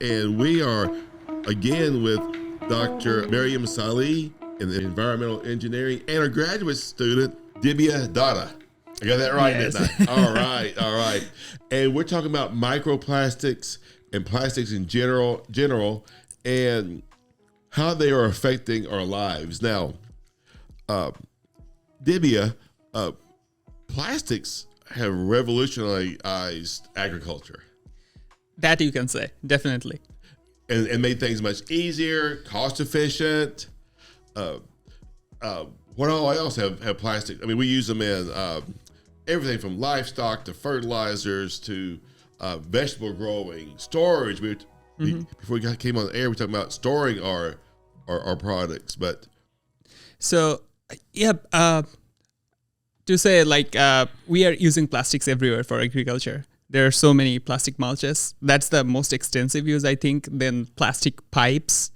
and we are again with Dr. Miriam Salehi in environmental engineering and our graduate student, Dibya Datta. I got that right, Yes. didn't I? All right. And we're talking about microplastics and plastics in general and how they are affecting our lives. Now, Dibya, plastics have revolutionized agriculture. That you can say, definitely. And made things much easier, cost efficient. What all else have plastic? I mean, we use them in everything from livestock to fertilizers to vegetable growing, storage. Before we came on the air, we were talking about storing our products. But so, to say we are using plastics everywhere for agriculture. There are so many plastic mulches. That's the most extensive use, I think, than plastic pipes.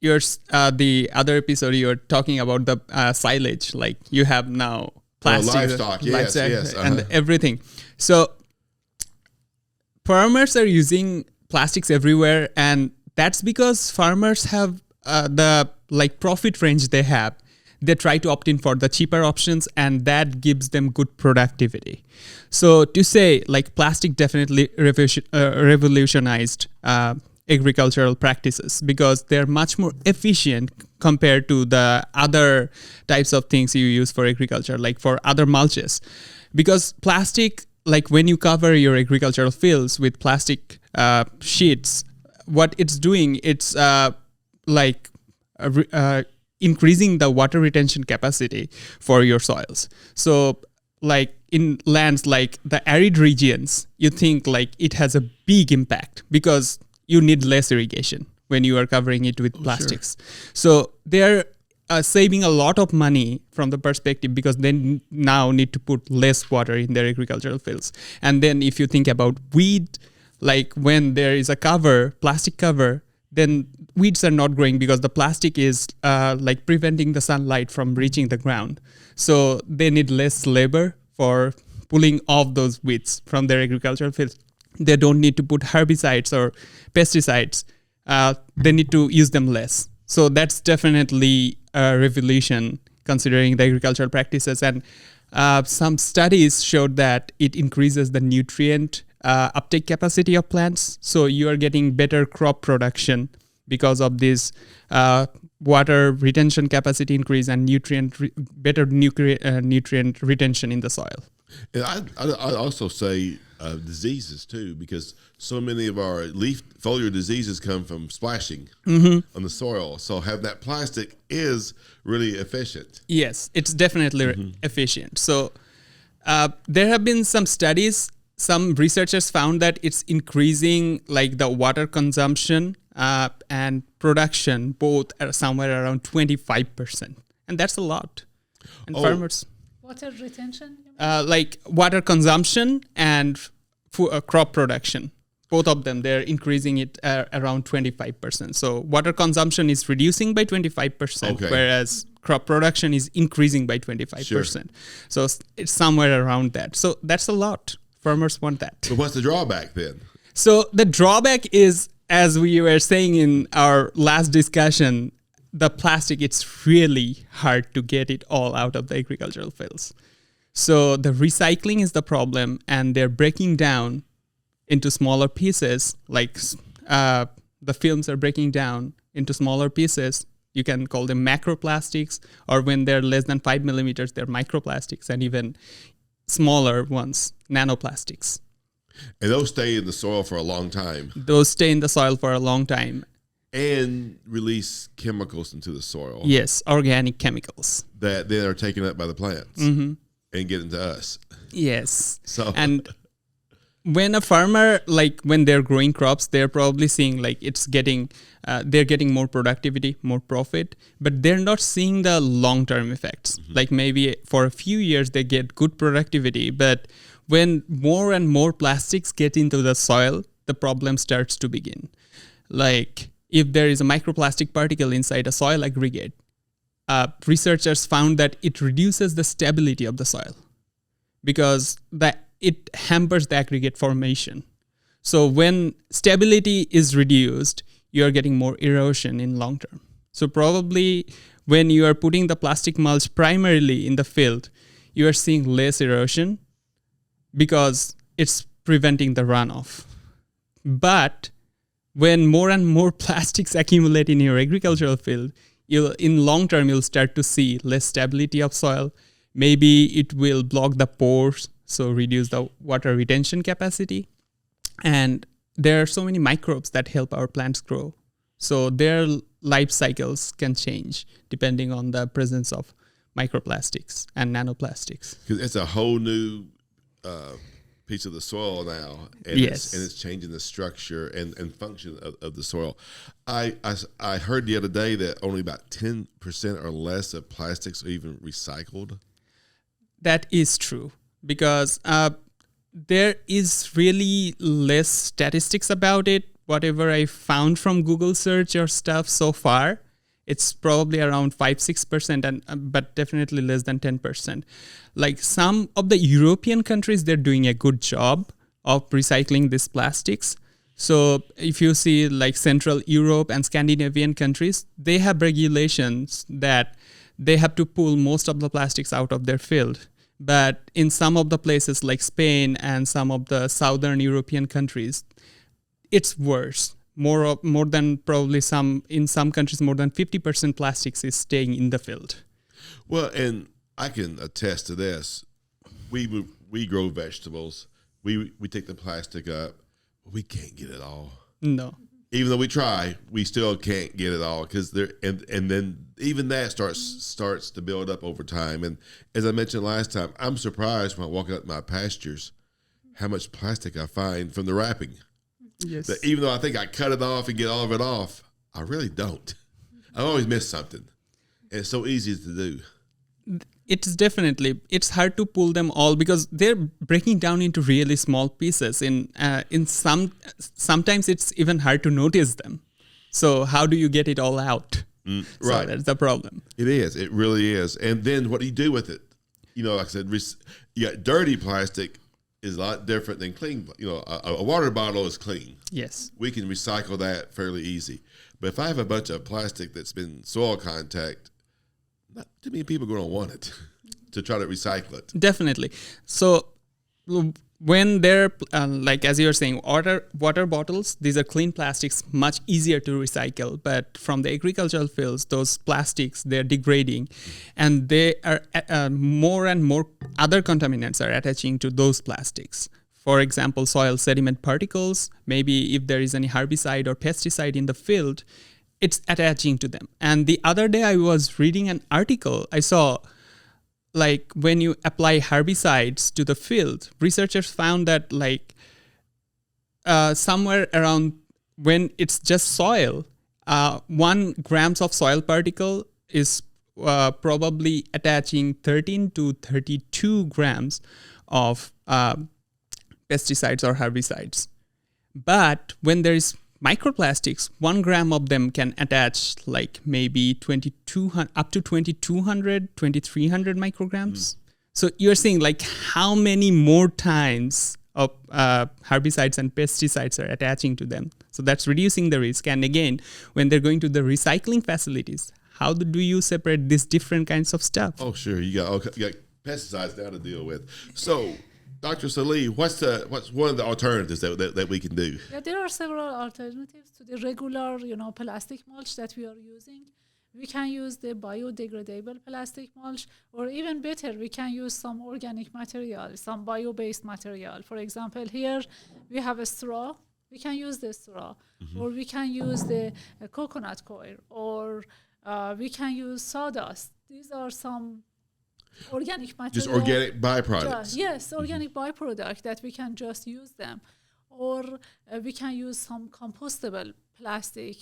The other episode, you were talking about the silage. Like you have now plastic. Livestock, yes. And everything. So farmers are using plastics everywhere. And that's because farmers have the profit range they have. They try to opt in for the cheaper options, and that gives them good productivity. So to say, plastic definitely revolutionized agricultural practices because they're much more efficient compared to the other types of things you use for agriculture, like for other mulches. Because plastic, when you cover your agricultural fields with plastic sheets, what it's doing, it's increasing the water retention capacity for your soils. So in lands like the arid regions, you think it has a big impact because you need less irrigation when you are covering it with plastics. Sure. So they're saving a lot of money from the perspective because they now need to put less water in their agricultural fields. And then if you think about weed, when there is a plastic cover, then weeds are not growing because the plastic is preventing the sunlight from reaching the ground. So they need less labor for pulling off those weeds from their agricultural fields. They don't need to put herbicides or pesticides. They need to use them less. So that's definitely a revolution considering the agricultural practices. And some studies showed that it increases the nutrient uptake capacity of plants. So you are getting better crop production because of this water retention capacity increase and better nutrient retention in the soil. And I'd also say diseases too, because so many of our leaf foliar diseases come from splashing on the soil. So having that plastic is really efficient. Yes, it's definitely efficient. So there have been some studies. Some researchers found that it's increasing the water consumption and production both are somewhere around 25%. And that's a lot. And farmers... Water retention? Water consumption and crop production. Both of them, they're increasing it around 25%. So water consumption is reducing by 25%, whereas crop production is increasing by 25%. Sure. So it's somewhere around that. So that's a lot. Farmers want that. So what's the drawback then? So the drawback is, as we were saying in our last discussion, the plastic, it's really hard to get it all out of the agricultural fields. So the recycling is the problem, and they're breaking down into smaller pieces, the films are breaking down into smaller pieces. You can call them macroplastics, or when they're less than 5 millimeters, they're microplastics, and even smaller ones, nanoplastics. And those stay in the soil for a long time. Those stay in the soil for a long time. And release chemicals into the soil. Yes, organic chemicals. That then are taken up by the plants and get into us. Yes. So and when a farmer, when they're growing crops, they're probably seeing they're getting more productivity, more profit, but they're not seeing the long-term effects. Maybe for a few years they get good productivity, but when more and more plastics get into the soil, the problem starts to begin. If there is a microplastic particle inside a soil aggregate, researchers found that it reduces the stability of the soil because it hampers the aggregate formation. So when stability is reduced, you are getting more erosion in long term. So probably when you are putting the plastic mulch primarily in the field, you are seeing less erosion because it's preventing the runoff. But when more and more plastics accumulate in your agricultural field, in long term, you'll start to see less stability of soil. Maybe it will block the pores, so reduce the water retention capacity. And there are so many microbes that help our plants grow. So their life cycles can change depending on the presence of microplastics and nanoplastics. Because it's a whole new piece of the soil now, and Yes. it's changing the structure and function of the soil. I heard the other day that only about 10% or less of plastics are even recycled. That is true because there is really less statistics about it. Whatever I found from Google search or stuff so far, it's probably around 5-6%, and but definitely less than 10%. Like some of the European countries, they're doing a good job of recycling these plastics. So if you see like Central Europe and Scandinavian countries, they have regulations that they have to pull most of the plastics out of their field. But in some of the places like Spain and some of the Southern European countries, it's worse. More than probably in some countries, more than 50% plastics is staying in the field. Well, and I can attest to this. We grow vegetables. We take the plastic up. We can't get it all. No. Even though we try, we still can't get it all because and then even that starts to build up over time. And as I mentioned last time, I'm surprised when I walk out my pastures how much plastic I find from the wrapping. Yes. That even though I think I cut it off and get all of it off, I really don't. I always miss something. And it's so easy to do. It's hard to pull them all because they're breaking down into really small pieces. Sometimes it's even hard to notice them. So how do you get it all out? Right. So that's the problem. It is. It really is. And then what do you do with it? You know, like I said, you got dirty plastic is a lot different than clean. You know, a water bottle is clean. Yes. We can recycle that fairly easy. But if I have a bunch of plastic that's been soil contact, not too many people are going to want it to try to recycle it. Definitely. So when they're like as you're saying, water bottles, these are clean plastics, much easier to recycle. But from the agricultural fields, those plastics, they're degrading, and they are more and more other contaminants are attaching to those plastics. For example, soil sediment particles. Maybe if there is any herbicide or pesticide in the field, it's attaching to them. And the other day I was reading an article, I saw like when you apply herbicides to the field, researchers found that like somewhere around when it's just soil, 1 grams of soil particle is probably attaching 13 to 32 grams of pesticides or herbicides. But when there is microplastics, 1 gram of them can attach like maybe 2200 up to 2200, 2300 micrograms. So you're seeing like how many more times of herbicides and pesticides are attaching to them. So that's reducing the risk. And again, when they're going to the recycling facilities, how do you separate these different kinds of stuff? Oh, sure. You got pesticides now to deal with. So, Dr. Salehi, what's one of the alternatives that we can do? Yeah, there are several alternatives to the regular, plastic mulch that we are using. We can use the biodegradable plastic mulch, or even better, we can use some organic material, some bio-based material. For example, here we have a straw. We can use the straw, or we can use the coconut coir, or we can use sawdust. These are some organic material. Just organic byproducts. Yes, organic byproduct that we can just use them. Or we can use some compostable plastic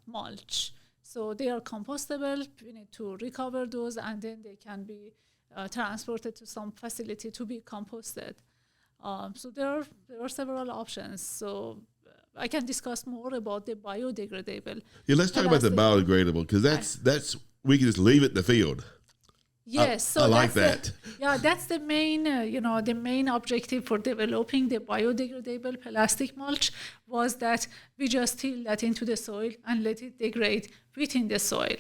mulch. So they are compostable. We need to recover those, and then they can be transported to some facility to be composted. So there are several options. So I can discuss more about the biodegradable. Yeah, let's talk about the biodegradable, because that's we can just leave it in the field. Yes, so I like that's that. that's the main, the main objective for developing the biodegradable plastic mulch was that we just till that into the soil and let it degrade within the soil.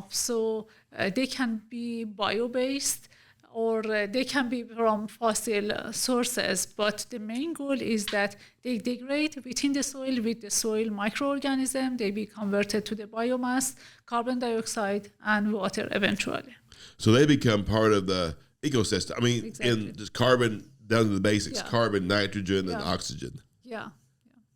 So they can be bio-based or they can be from fossil sources, but the main goal is that they degrade within the soil with the soil microorganism. They be converted to the biomass, carbon dioxide, and water eventually. So they become part of the ecosystem. I mean, Exactly. in just carbon, down to the basics, Yeah. carbon, nitrogen, and Yeah. oxygen. Yeah.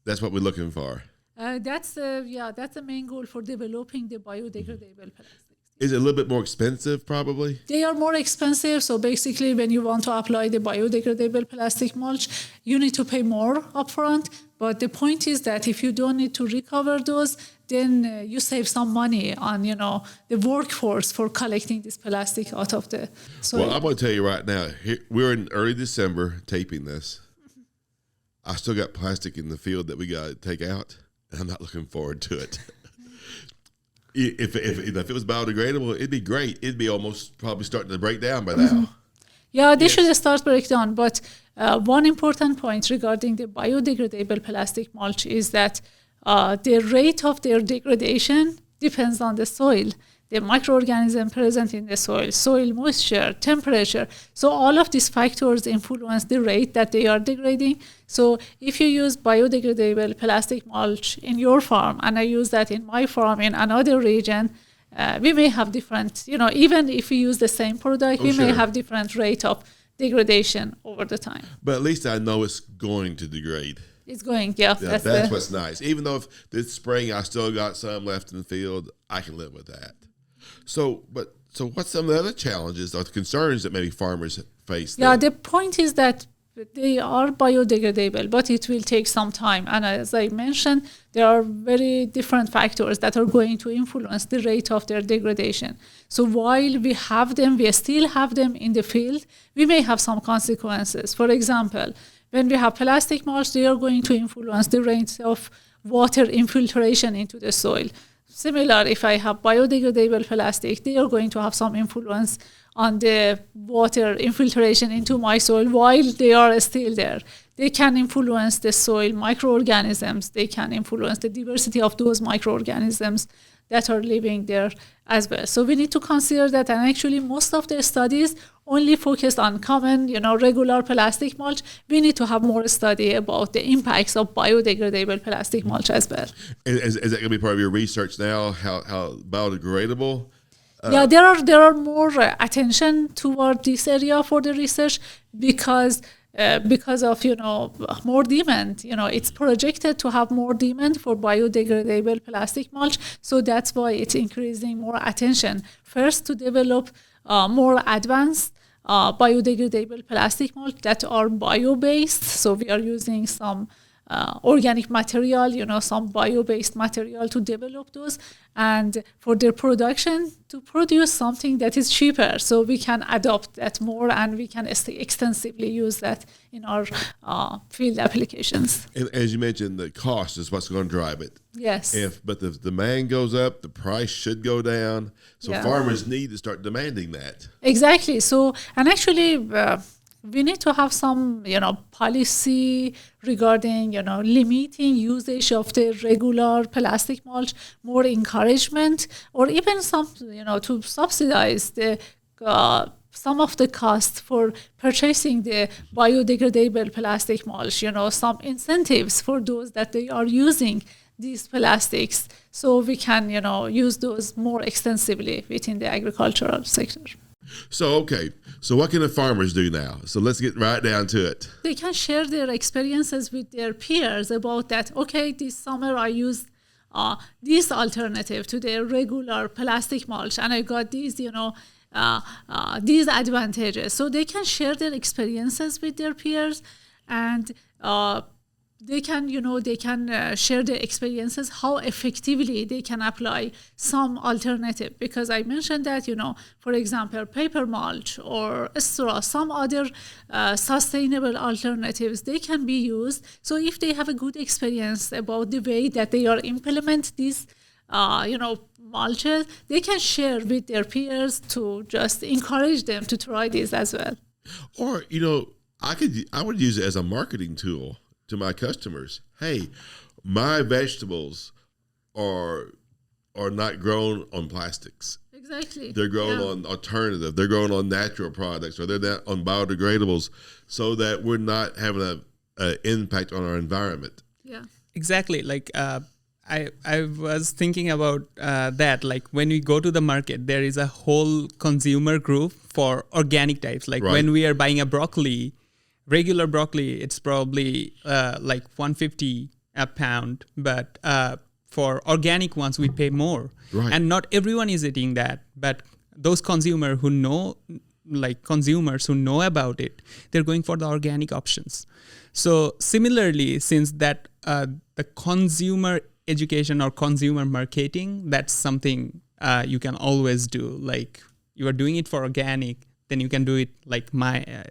That's what we're looking for. That's the main goal for developing the biodegradable plastics. Is it a little bit more expensive, probably? They are more expensive, so basically when you want to apply the biodegradable plastic mulch, you need to pay more upfront. But the point is that if you don't need to recover those, then you save some money on the workforce for collecting this plastic out of the soil. Well, I'm going to tell you right now, we're in early December taping this. I still got plastic in the field that we got to take out, and I'm not looking forward to it. If it was biodegradable, it'd be great. It'd be almost probably starting to break down by now. Yeah, they should start breakdown. But one important point regarding the biodegradable plastic mulch is that the rate of their degradation depends on the soil, the microorganism present in the soil moisture, temperature. So all of these factors influence the rate that they are degrading. So if you use biodegradable plastic mulch in your farm, and I use that in my farm in another region, we may have different, even if we use the same product, we may sure. have different rate of degradation over the time. But at least I know it's going to degrade. It's going, That's what's nice. Even though if this spring I still got some left in the field, I can live with that. So what's some of the other challenges or concerns that maybe farmers face? Yeah, the point is that they are biodegradable, but it will take some time. And as I mentioned, there are very different factors that are going to influence the rate of their degradation. So while we still have them in the field, we may have some consequences. For example, when we have plastic mulch, they are going to influence the rate of water infiltration into the soil. Similar, if I have biodegradable plastic, they are going to have some influence on the water infiltration into my soil while they are still there. They can influence the soil microorganisms. They can influence the diversity of those microorganisms that are living there as well. So we need to consider that, and actually most of the studies only focused on common, regular plastic mulch. We need to have more study about the impacts of biodegradable plastic mulch as well. Is that going to be part of your research now? How biodegradable? Yeah, there are more attention toward this area for the research because of more demand. It's projected to have more demand for biodegradable plastic mulch, so that's why it's increasing more attention. First, to develop more advanced biodegradable plastic mulch that are bio-based. So we are using some organic material, some bio-based material to develop those, and for their production to produce something that is cheaper, so we can adopt that more and we can extensively use that in our field applications. And as you mentioned, the cost is what's going to drive it. Yes. But the demand goes up, the price should go down. So Yeah. farmers need to start demanding that. Exactly. So, and actually, we need to have some, policy regarding, limiting usage of the regular plastic mulch, more encouragement, or even some, to subsidize the some of the cost for purchasing the biodegradable plastic mulch. Some incentives for those that they are using these plastics, so we can, use those more extensively within the agricultural sector. So what can the farmers do now? So let's get right down to it. They can share their experiences with their peers about that. Okay, this summer I used this alternative to the regular plastic mulch, and I got these, these advantages. So they can share their experiences with their peers, and they can share their experiences, how effectively they can apply some alternative. Because I mentioned that, for example, paper mulch or straw, some other sustainable alternatives, they can be used. So if they have a good experience about the way that they are implement these, mulches, they can share with their peers to just encourage them to try these as well. Or, I would use it as a marketing tool to my customers. Hey, my vegetables are not grown on plastics. Exactly. They're grown on alternative. They're grown on natural products, or they're not on biodegradables, so that we're not having an impact on our environment. Yeah. Exactly. Like I was thinking about that. Like when we go to the market, there is a whole consumer group for organic types. Like when we are buying a broccoli, regular broccoli, it's probably like $150 a pound, but for organic ones, we pay more. Right. And not everyone is eating that, but those consumers who know about it, they're going for the organic options. So similarly, since that the consumer education or consumer marketing, that's something you can always do. Like you are doing it for organic, then you can do it like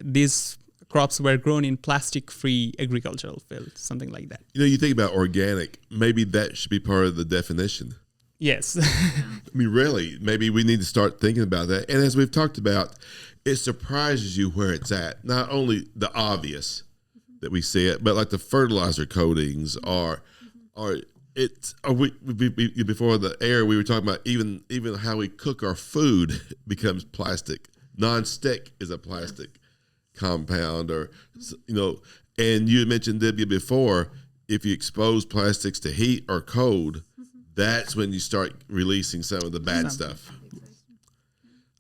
these crops were grown in plastic-free agricultural fields, something like that. You think about organic, maybe that should be part of the definition. Yes. I mean, really, maybe we need to start thinking about that. And as we've talked about, it surprises you where it's at. Not only the obvious that we see it, but like the fertilizer coatings before the air, we were talking about even how we cook our food becomes plastic. Non-stick is a plastic compound, or and you mentioned, Dibya, before, if you expose plastics to heat or cold, that's when you start releasing some of the bad stuff.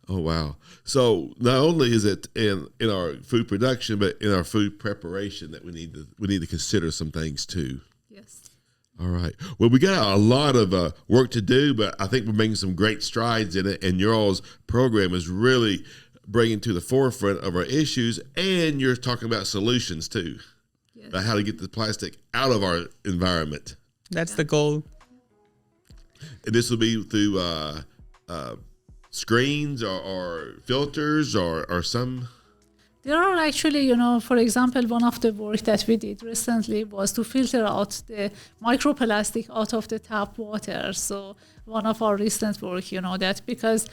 Oh wow. So not only is it in our food production, but in our food preparation that we need to consider some things too. Yes. All right. Well, we got a lot of work to do, but I think we're making some great strides in it, and your all's program is really bringing to the forefront of our issues, and you're talking about solutions too, about how to get the plastic out of our environment. That's the goal. And this will be through screens or filters or some. There are actually, for example, one of the work that we did recently was to filter out the microplastic out of the tap water. So one of our recent work, that because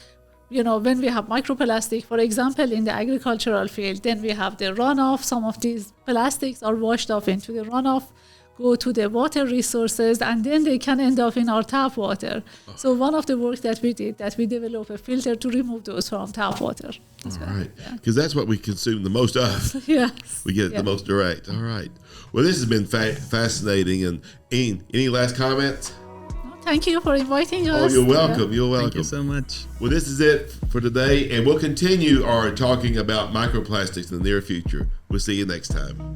when we have microplastic, for example, in the agricultural field, then we have the runoff. Some of these plastics are washed off into the runoff, go to the water resources, and then they can end up in our tap water. So one of the work that we did, that we developed a filter to remove those from tap water. All right. Because that's what we consume the most of. Yes. We get it the most direct. All right. Well, this has been fascinating. And Ian, any last comments? Thank you for inviting us. Oh, you're welcome. You're welcome. Thank you so much. Well, this is it for today, and we'll continue our talking about microplastics in the near future. We'll see you next time.